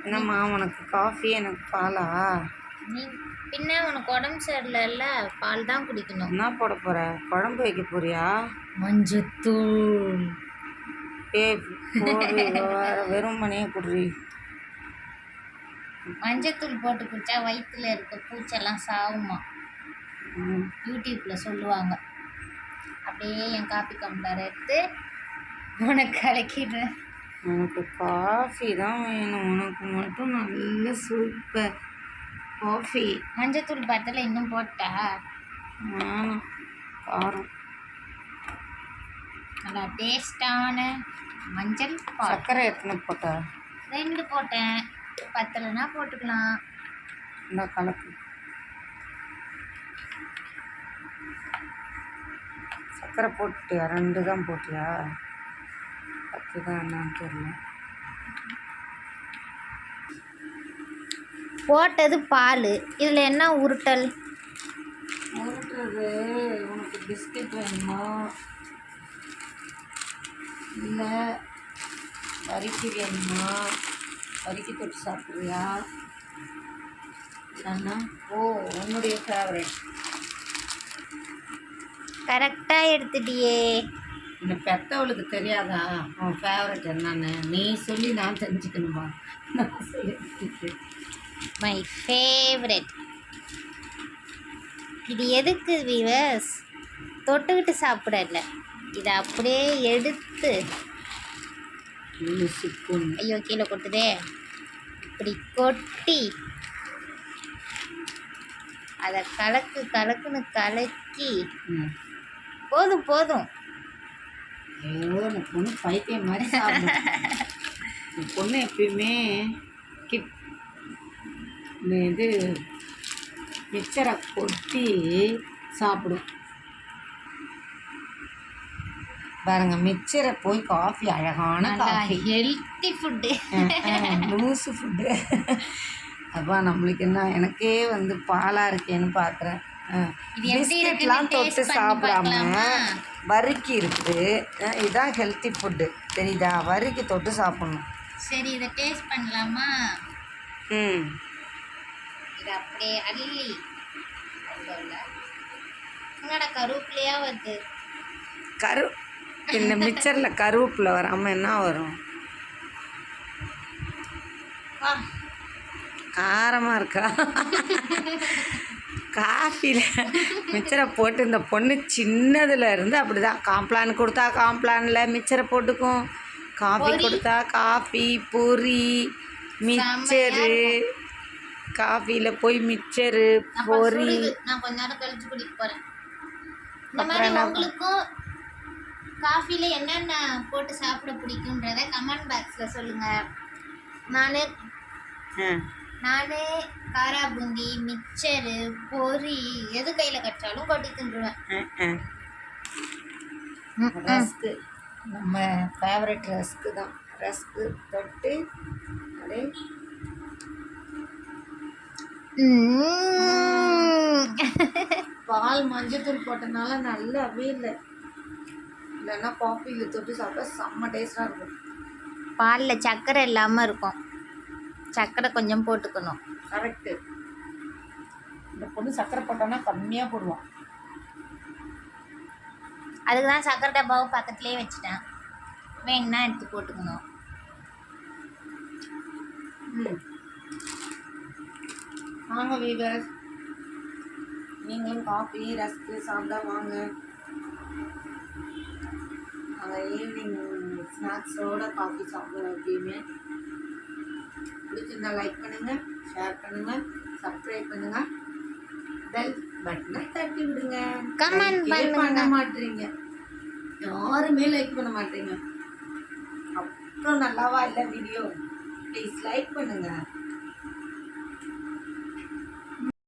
என்னம்மா உனக்கு காஃபி எனக்கு பாலா? நீ பின்ன உனக்கு உடம்பு சரியில்லைல்ல, பால் தான் குடிக்கணும். என்ன போட போற? குழம்பு வைக்க போறியா? மஞ்சத்தூள். போடு வெறும் மணியை குடி. மஞ்சத்தூள் போட்டு குடிச்சா வயிற்றுல இருக்க பூச்செல்லாம் சாகுமா, யூடியூப்ல சொல்லுவாங்க. அப்படியே என் காப்பி கம்ப்ளர் எடுத்து உனக்கு கலக்கிடுறேன். எனக்கு காஃபி தான் வேணும். உனக்கு மட்டும் நல்ல சூப்பர் காஃபி. மஞ்சத்தூள் பத்தல இன்னும் போட்டா? வேணாம், காரம். நல்லா டேஸ்டான மஞ்சள் சர்க்கரை எத்தனை போட்ட? 2 போட்டேன். பத்தலைன்னா போட்டுக்கலாம். இந்த கலக்கு. சர்க்கரை போட்டியா? 2 தான் போட்டியா? 10 தான் என்னன்னு தெரியல. போட்டது பால். இதில் என்ன உருட்டல்? உருட்டுறது உனக்கு பிஸ்கட் வேணுமா இல்லை வரிக்கி வேணுமா? வரிக்கி தொட்டு சாப்பிட்றியா? இல்லைன்னா உன்னுடைய ஃபேவரட். கரெக்டாக எடுத்துட்டியே. இந்த பெத்தவளுக்கு தெரியாதா உன் ஃபேவரட் என்னன்னு? நீ சொல்லி நான் தெரிஞ்சுக்கணுமா? My favourite. இது எதுக்கு வீவர்ஸ்? தொட்டுக்கிட்டு சாப்பிடல, இதை அப்படியே எடுத்து ஐயோ கீழே கொட்டுதே, இப்படி கொட்டி அதை கலக்குன்னு கலக்கி போதும் போதும். ஐயோ இந்த பொண்ணு பைத்தியம் மாதிரி சாப்பிடும். இந்த பொண்ணு எப்பயுமே இது மிக்சரை கொட்டி சாப்பிடும் பாருங்க. மிக்சரை போய் காஃபி, அழகான coffee, healthy food, loose food. அப்பா நம்மளுக்கு என்ன, எனக்கே வந்து பாலாக இருக்கேன்னு பார்க்குறேன். பிஸ்கெட்லாம் தொட்டு சாப்பிடாம வறுக்கி இருக்குது. இதுதான் ஹெல்த்தி ஃபுட்டு தெரியுதா? வறுக்கி தொட்டு சாப்பிட்ணும். சரி இதை டேஸ்ட் பண்ணலாமா? இது அப்படியே அள்ளி என்னடா கருவேப்பிலையா வருது? இந்த மிக்சரில் கருவேப்பிலை வராமல் என்ன வரும்? காரமாக இருக்கா? காஃபியில் மிக்சரை போட்டு இந்த பொண்ணு சின்னதில் இருந்து அப்படி தான். காம்ப்ளான் கொடுத்தா காம்ப்ளானில் மிக்சரை போட்டுக்கும், காஃபி கொடுத்தா காஃபி, பொரி, மிக்சரு, காஃபியில் போய் மிக்சரு, பொரி. நான் கொஞ்ச நேரம் கழிச்சு குடிக்க போகிறேன். இந்த மாதிரி உங்களுக்கும் காஃபியில் என்னென்ன போட்டு சாப்பிட பிடிக்குன்றத கமெண்ட் பாக்ஸில் சொல்லுங்கள். நான் காரா பூந்தி, மிக்சரு, பொரி எது கையில் கட்டாலும் கொட்டி தின்றுவேன். ரஸ்க்கு நம்ம ஃபேவரட் ரஸ்க்கு தான். ரஸ்க்கு தொட்டு அப்படியே பால் மஞ்சத்தூள் போட்டனால நல்லாவே இல்லை. இல்லைன்னா காஃபியில் தொட்டு சாப்பிட்டா செம்ம டேஸ்டாக இருக்கும். பாலில் சர்க்கரை இல்லாமல் இருக்கும், சர்க்கரை கொஞ்சம் போட்டுக்கணும். கரெக்டு. இந்த பொண்ணு சர்க்கரை போட்டோன்னா கம்மியாக போடுவான். அதுக்கு தான் சர்க்கரை டப்பாவை பக்கத்துலேயே வச்சுட்டேன், வேணுன்னா எடுத்து போட்டுக்கணும். வாங்க வீவர்ஸ், நீங்களும் காஃபி ரஸ்க்கு சாப்பிட வாங்க. நாங்கள் ஈவினிங் ஸ்நாக்ஸோட காஃபி சாப்பிடுவோம் எப்பயுமே. பிடிச்சிருந்தா லைக் பண்ணுங்கள், ஷேர் பண்ணுங்கள், சப்ஸ்கிரைப் பண்ணுங்கள், பெல் பட்டனை தட்டி விடுங்க. கமெண்ட் பண்ண மாட்டீங்க, யாருமே லைக் பண்ண மாட்டீங்க. அப்புறம் நல்லாவா இல்லை வீடியோ? ப்ளீஸ் லைக் பண்ணுங்கள்.